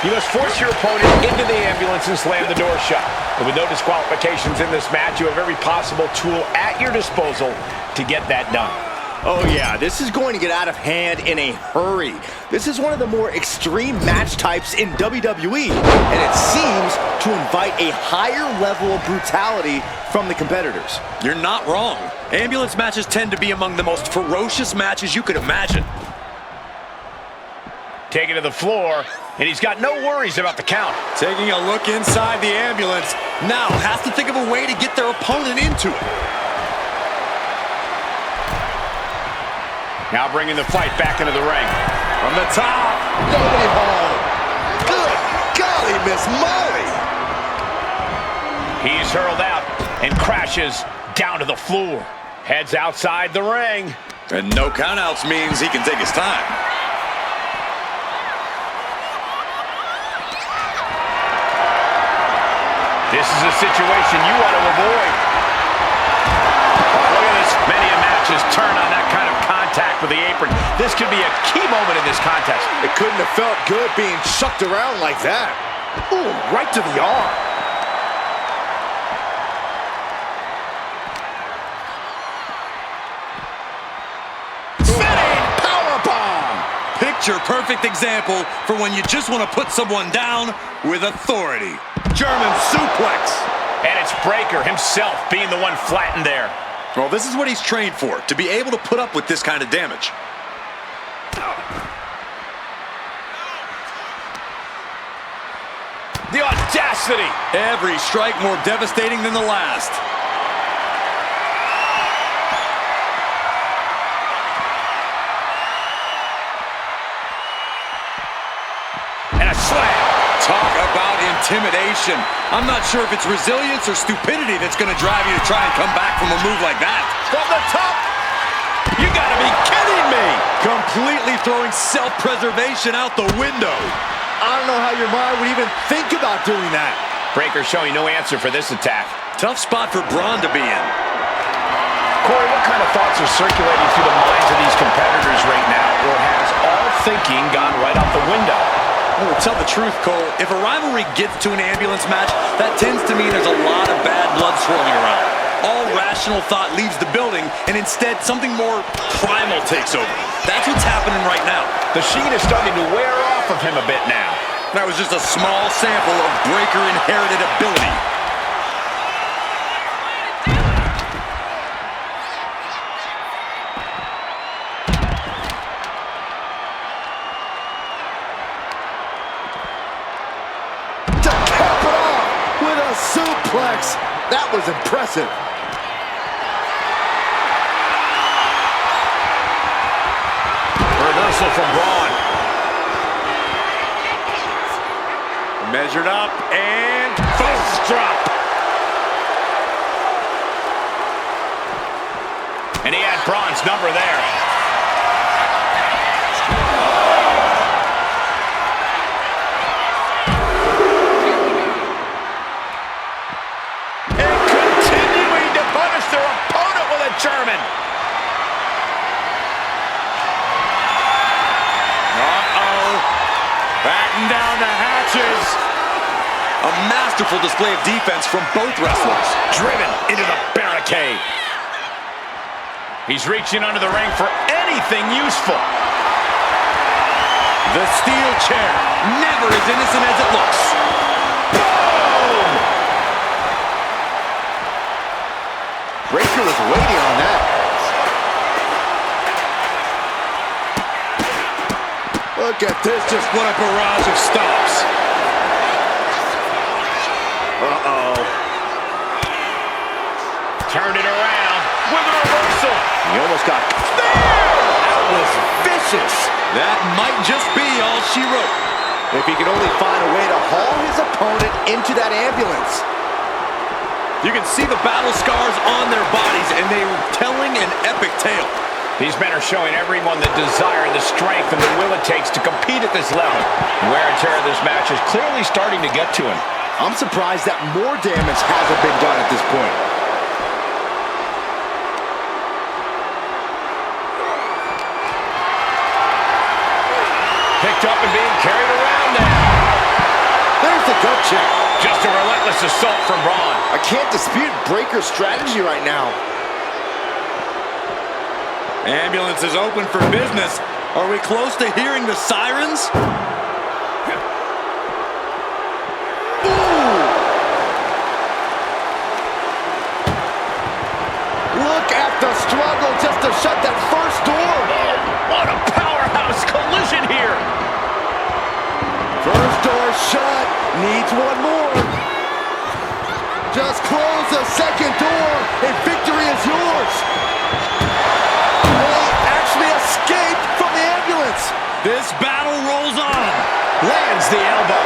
You must force your opponent into the ambulance and slam the door shut. And with no disqualifications in this match, you have every possible tool at your disposal to get that done. Oh yeah, this is going to get out of hand in a hurry. This is one of the more extreme match types in WWE, and it seems to invite a higher level of brutality from the competitors. You're not wrong. Ambulance matches tend to be among the most ferocious matches you could imagine. Taken to the floor, and he's got no worries about the count. Taking a look inside the ambulance, now has to think of a way to get their opponent into it. Now bringing the fight back into the ring. From the top. Nobody home. Good golly, Miss Molly. He's hurled out and crashes down to the floor. Heads outside the ring. And no countouts means he can take his time. This is a situation you want to avoid. Look at this. Many a matches turn on that kind of contact with the apron. This could be a key moment in this contest. It couldn't have felt good being chucked around like that. Ooh, right to the arm. Spinning powerbomb. Picture-perfect example for when you just want to put someone down with authority. German suplex. And it's Breakker himself being the one flattened there. Well, this is what he's trained for, to be able to put up with this kind of damage. The audacity! Every strike more devastating than the last. And a slam. Talk about intimidation. I'm not sure if it's resilience or stupidity that's going to drive you to try and come back from a move like that. From the top! You gotta be kidding me! Completely throwing self-preservation out the window. I don't know how your mind would even think about doing that. Breakker showing no answer for this attack. Tough spot for Bron to be in. Corey, what kind of thoughts are circulating through the minds of these competitors right now? Or has all thinking gone right out the window? Well, to tell the truth, Cole, if a rivalry gets to an ambulance match, that tends to mean there's a lot of bad blood swirling around. All rational thought leaves the building, and instead something more primal takes over. That's what's happening right now. The sheen is starting to wear off of him a bit now. That was just a small sample of Breakker inherited ability. To cap it off with a suplex. That was impressive. Reversal from Braun. Measured up and Fist drop. And he had Braun's number there. And continuing to punish their opponent with a German. batten down the hatches. A masterful display of defense from both wrestlers. Driven into the barricade. He's reaching under the ring for anything useful. The steel chair, never as innocent as it looks. Boom! Breakker was waiting on that. Look at this, just What a barrage of stops. uh-oh. Turned it around with a reversal. He almost got That was vicious. That might just be all she wrote. If he could only find a way to haul his opponent into that ambulance. You can see the battle scars on their bodies, and they were telling an epic tale. These men are showing everyone the desire, the strength, and the will it takes to compete at this level. Wear and tear of this match is clearly starting to get to him. I'm surprised that more damage hasn't been done at this point. Picked up and being carried around now. There's the gut check. Just a relentless assault from Braun. I can't dispute Breakker's strategy right now. Ambulance is open for business. Are we close to hearing the sirens? Look at the struggle just to shut that first door. Oh, what a powerhouse collision here. First door shut. Needs one more. Just close the second door and victory is yours. They actually escaped from the ambulance. This battle rolls on. Lands the elbow.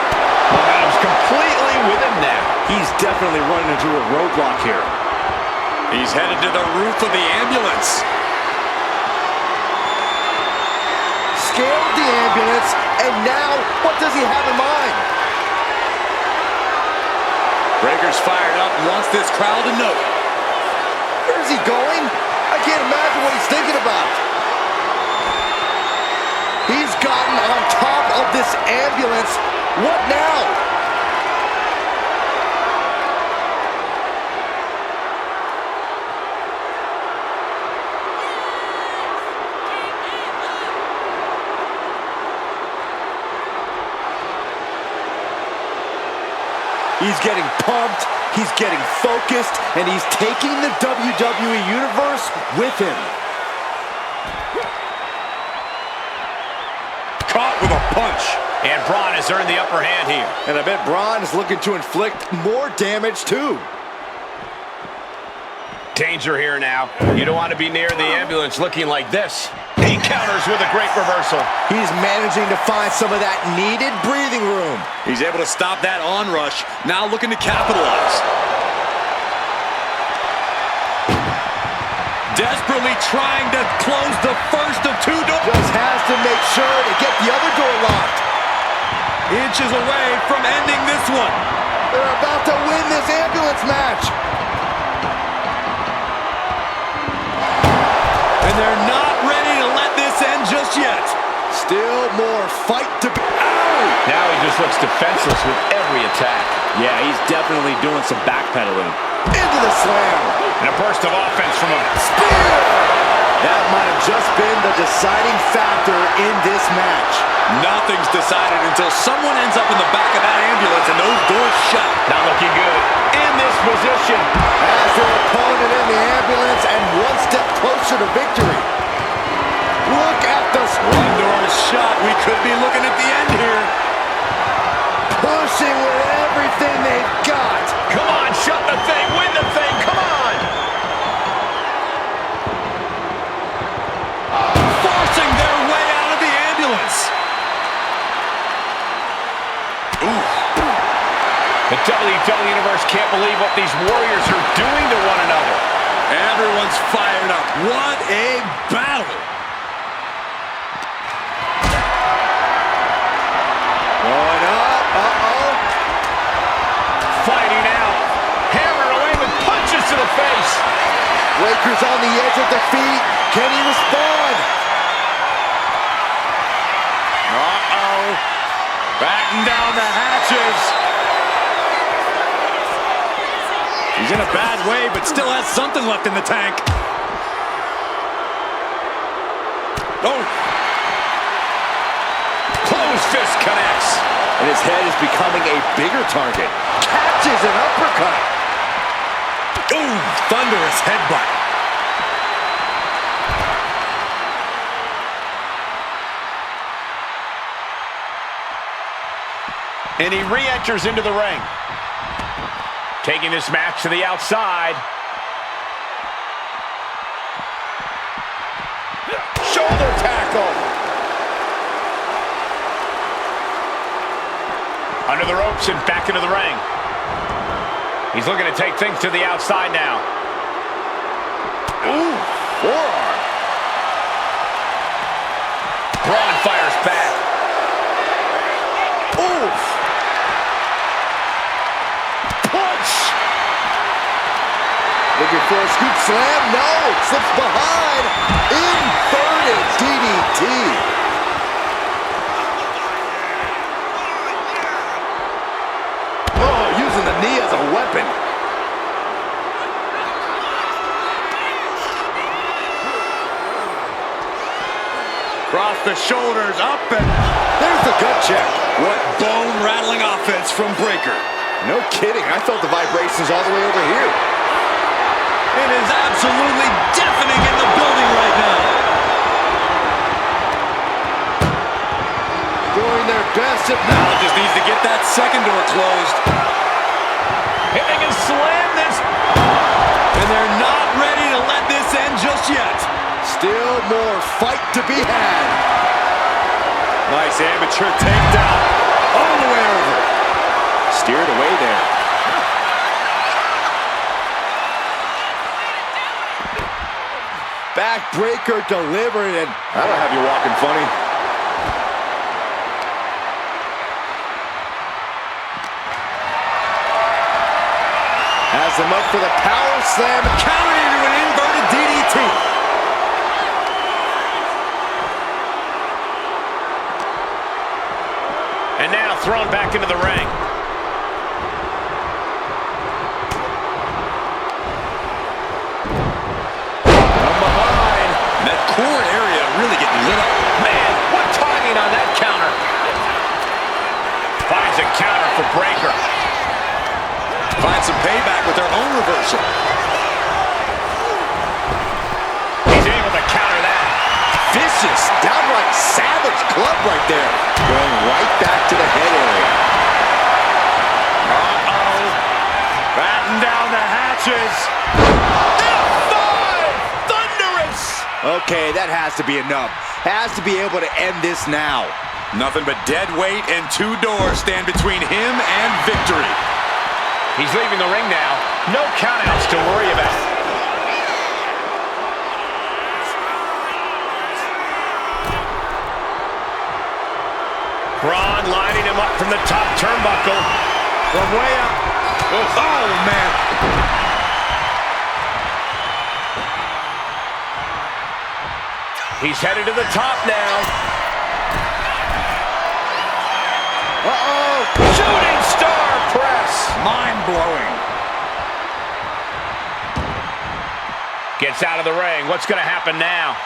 Momentum's completely with him now. He's definitely running into a roadblock here. He's headed to the roof of the ambulance. Scaled the ambulance, and now what does he have in mind? Breakker's fired up and wants this crowd to know. Where's he going? I can't imagine what he's thinking about. He's gotten on top of this ambulance. What now? He's getting pumped, he's getting focused, and he's taking the WWE Universe with him. Caught with a punch. And Braun has earned the upper hand here. And I bet Braun is looking to inflict more damage too. Danger here now. You don't want to be near the ambulance looking like this. He counters with a great reversal. He's managing to find some of that needed breathing room. He's able to stop that onrush. Now looking to capitalize. Desperately trying to close the first of two doors. Just has to make sure to get the other door locked. Inches away from ending this one. They're about to win this ambulance match. And they're not ready to let this end just yet. Still more fight to be. Ow! Now he just looks defenseless with every attack. Yeah, he's definitely doing some backpedaling. Into the slam. And a burst of offense from him. Spear! That might have just been the deciding factor in this match. Nothing's decided until someone ends up in the back of that ambulance and those doors shut. Not looking good. In this position. As their opponent in the ambulance and one step closer to victory. Look at the one door shut. We could be looking at the end here. Pushing with everything they've got. Come on, shut the thing, win the thing, come on. Forcing their way out of the ambulance. Ooh. The WWE Universe can't believe what these warriors are doing to one another. Everyone's fired up. What a battle. Going up. Uh-oh. Fighting out. Hammered away with punches to the face. Breakker's on the edge of defeat. Can he respond? Uh-oh. Batten down the hatches. He's in a bad way, but still has something left in the tank. Oh. Closed fist connects. And his head is becoming a bigger target. Catches an uppercut. Ooh, thunderous headbutt. And he re-enters into the ring. Taking this match to the outside. Shoulder tackle. Under the ropes and back into the ring. He's looking to take things to the outside now. Ooh, forearm. Braun fires back. Oof. Punch. Looking for a scoop slam. No, slips behind. Inverted DDT. knee as a weapon. Across the shoulders, up, and There's the gut check. what bone-rattling offense from Breakker. No kidding. I felt the vibrations all the way over here. It is absolutely deafening in the building right now. Doing their best. Now just needs to get that second door closed. And they can slam this. And they're not ready to let this end just yet. Still more fight to be had. Nice amateur takedown. All the way over. Steered away there. Backbreaker delivered, and that'll have you walking funny. Has him up for the power slam. Countered into an inverted DDT. And now thrown back into the ring. From behind. That core area really getting lit up. Man, what timing on that counter. Finds a counter for Breakker. Finds some payback with their own reversal. He's able to counter that. Vicious, downright savage club right there. Going right back to the head area. Uh-oh. Batten down the hatches. F5! Thunderous! Okay, that has to be enough. Has to be able to end this now. Nothing but dead weight and two doors stand between him and victory. He's leaving the ring now. No countouts to worry about. Bron lining him up from the top turnbuckle. From way up. Oh, man. He's headed to the top now. Uh-oh. Shooting star press. Mind-blowing. Gets out of the ring. What's going to happen now?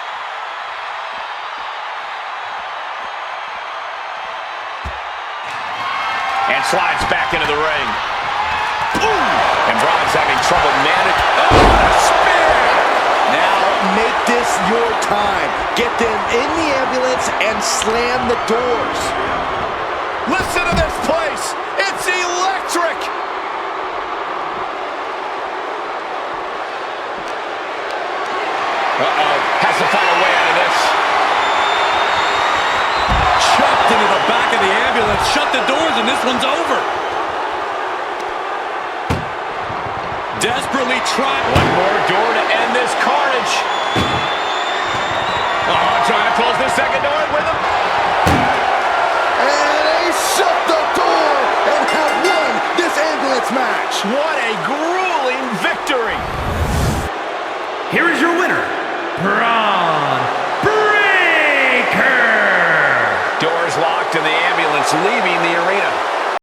And slides back into the ring. Ooh. And Bron's having trouble managing. Oh, what a spear! Now make this your time. Get them in the ambulance and slam the doors. Listen to this place. It's electric. Uh-oh. Has to find a way out of this. Chucked into the back of the ambulance. Shut the doors and this one's over. Desperately trying. One more door to end this carnage. Oh, trying to close the second door with him. And they shut the door and have won this ambulance match. What a grueling victory. Here is your winner, Bron Breakker. Doors locked and the ambulance leaving.